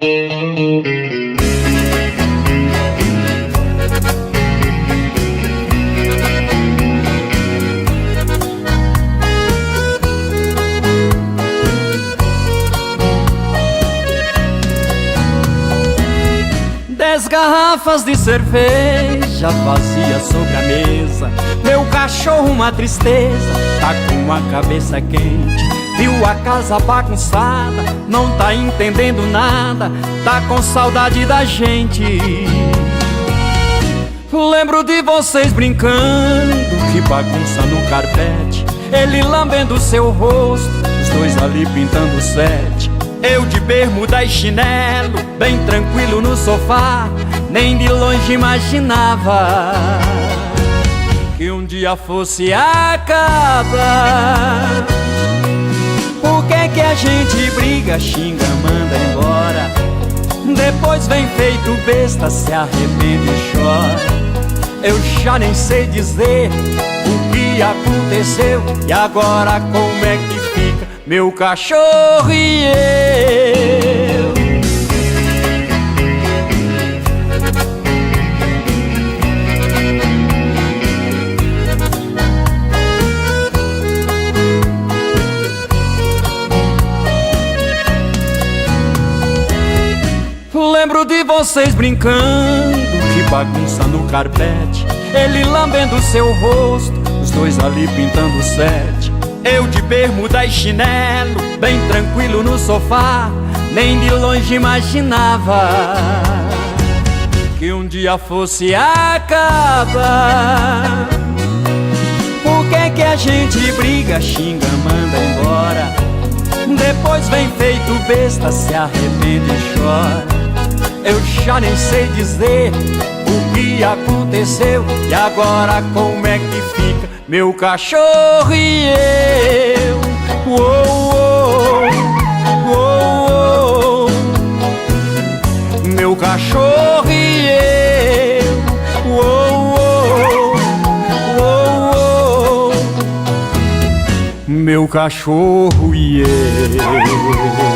10 garrafas de cerveja vazia sobre a mesa. Meu cachorro, uma tristeza, tá com a cabeça quente. Viu a casa bagunçada, não tá entendendo nada, tá com saudade da gente. Lembro de vocês brincando, que bagunça no carpete. Ele lambendo seu rosto, os dois ali pintando sete. Eu de bermuda e chinelo, bem tranquilo no sofá. Nem de longe imaginava que um dia fosse acabar. Por que a gente briga, xinga, manda embora? Depois vem feito besta, se arrepende e chora. Eu já nem sei dizer o que aconteceu. E agora como é que fica meu cachorro e eu? Lembro de vocês brincando, que bagunça no carpete. Ele lambendo seu rosto, os dois ali pintando sete. Eu de bermuda e chinelo, bem tranquilo no sofá. Nem de longe imaginava que um dia fosse acabar. Por que a gente briga, xinga, manda embora? Depois vem feito besta, se arrepende e chora. Eu já nem sei dizer o que aconteceu. E agora como é que fica meu cachorro e eu? Uou, uou, uou. Meu cachorro e eu. Uou, uou, uou. Meu cachorro e eu.